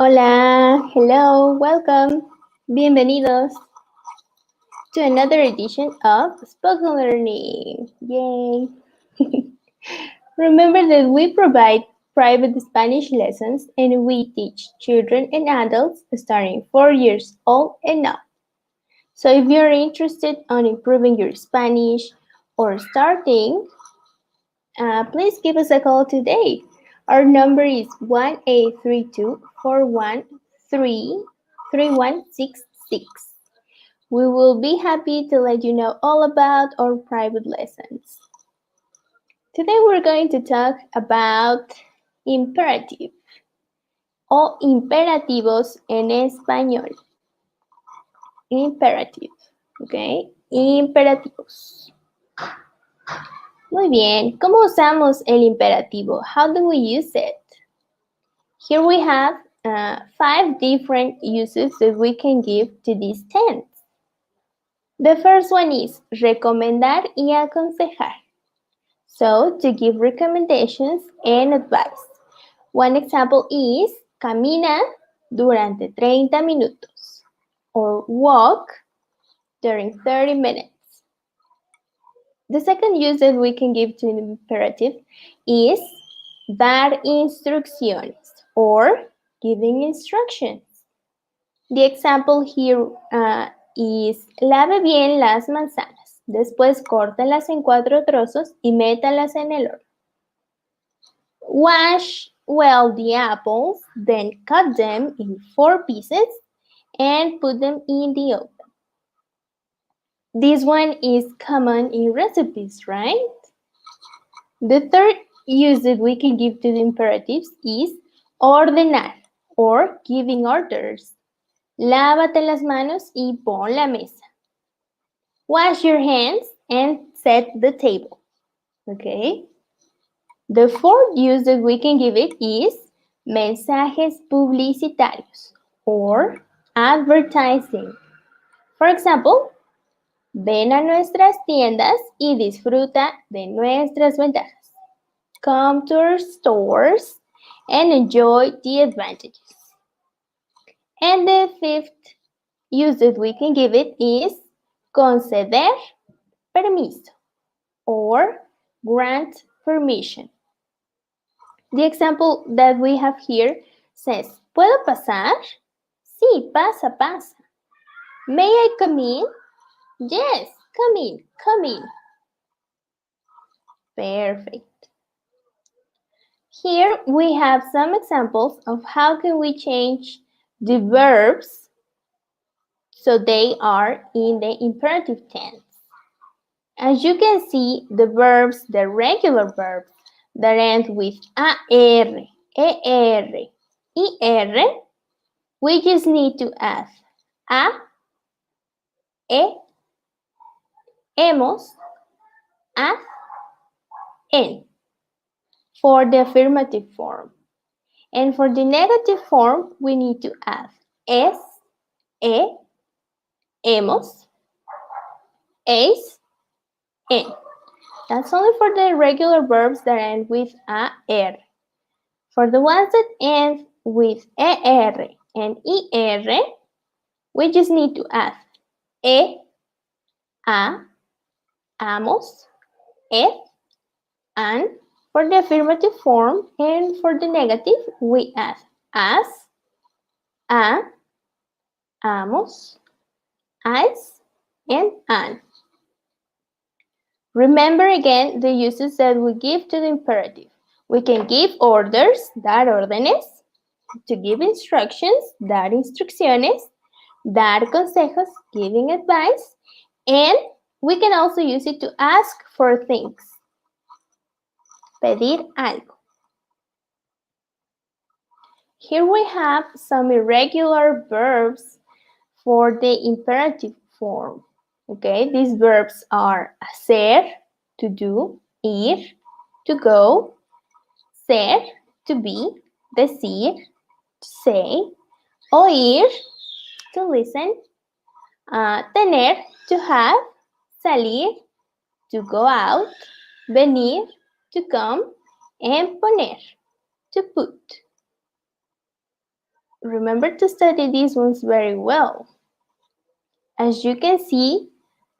Hola, hello, welcome. Bienvenidos to another edition of Spoken Learning. Yay! Remember that we provide private Spanish lessons and we teach children and adults starting 4 years old and up. So if you're interested on improving your Spanish or starting, please give us a call today. Our number is 1-832-413-3166. We will be happy to let you know all about our private lessons. Today we're going to talk about imperative o imperativos en español. Imperative, ¿ok? Imperativos. Muy bien, ¿cómo usamos el imperativo? How do we use it? Here we have 5 different uses that we can give to this tense. The first one is recomendar y aconsejar. So, to give recommendations and advice. One example is camina durante 30 minutos or walk during 30 minutes. The second use that we can give to an imperative is dar instrucciones or giving instructions. The example here is lave bien las manzanas. Después córtalas en 4 trozos y métalas en el horno. Wash well the apples, then cut them in 4 pieces and put them in the oven. This one is common in recipes, right? The third use that we can give to the imperatives is ordenar or giving orders. Lávate las manos y pon la mesa. Wash your hands and set the table. Okay? The fourth use that we can give it is mensajes publicitarios or advertising. For example, ven a nuestras tiendas y disfruta de nuestras ventajas. Come to our stores and enjoy the advantages. And the fifth use that we can give it is conceder permiso or grant permission. The example that we have here says, ¿Puedo pasar? Sí, pasa, pasa. May I come in? Yes, come in, come in. Perfect. Here we have some examples of how can we change the verbs so they are in the imperative tense. As you can see, the verbs, the regular verbs that end with AR, ER, IR, we just need to add a, hemos, haz, en for the affirmative form. And for the negative form, we need to add es, hemos, es, en. That's only for the regular verbs that end with AR. For the ones that end with ER and IR, we just need to add amos, and for the affirmative form and for the negative, we add as, amos, as, and an. Remember again the uses that we give to the imperative. We can give orders, dar órdenes, to give instructions, dar instrucciones, dar consejos, giving advice, and we can also use it to ask for things. Pedir algo. Here we have some irregular verbs for the imperative form. Okay, these verbs are hacer, to do, ir, to go, ser, to be, decir, to say, oír, to listen, tener, to have, salir, to go out, venir, to come, and poner, to put. Remember to study these ones very well. As you can see,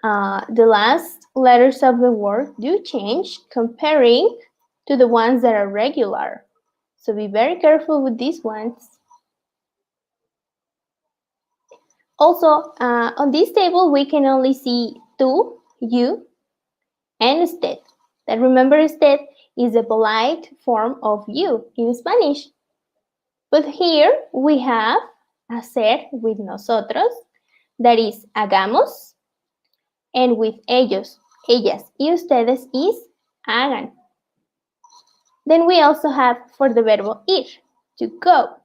the last letters of the word do change comparing to the ones that are regular. So be very careful with these ones. Also, on this table, we can only see tú, you, and usted. That remember, usted is a polite form of you in Spanish. But here we have hacer with nosotros, that is hagamos, and with ellos, ellas y ustedes is hagan. Then we also have for the verbo ir, to go.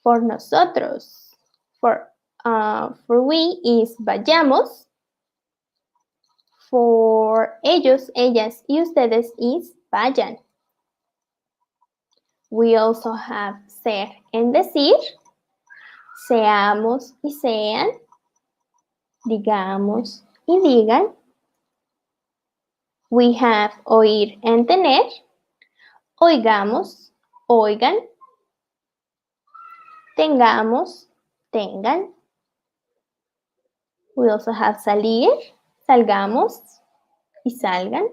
For nosotros, for we is vayamos. For ellos, ellas y ustedes is vayan. We also have ser and decir, seamos y sean, digamos y digan. We have oír and tener, oigamos, oigan, tengamos, tengan. We also have salir, salgamos y salgan.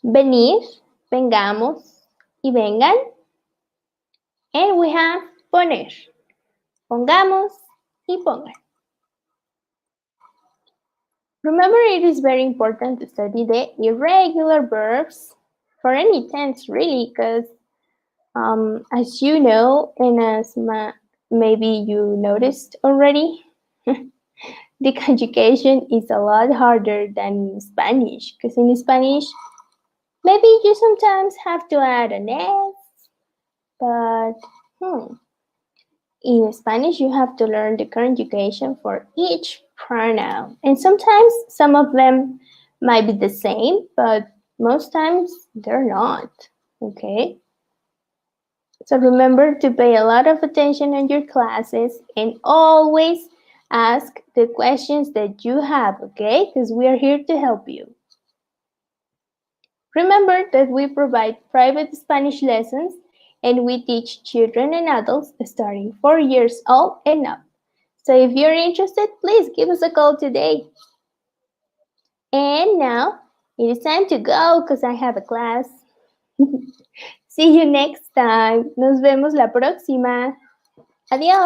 Venir, vengamos y vengan. And we have poner, pongamos y pongan. Remember, it is very important to study the irregular verbs for any tense, really, because as you know, and as maybe you noticed already, the conjugation is a lot harder than in Spanish, because in Spanish, maybe you sometimes have to add an S, but in Spanish, you have to learn the conjugation for each pronoun. And sometimes some of them might be the same, but most times they're not. Okay? So remember to pay a lot of attention in your classes and always ask the questions that you have, okay? Because we are here to help you. Remember that we provide private Spanish lessons and we teach children and adults starting 4 years old and up. So if you're interested, please give us a call today. And now it is time to go because I have a class. See you next time. Nos vemos la próxima. Adiós.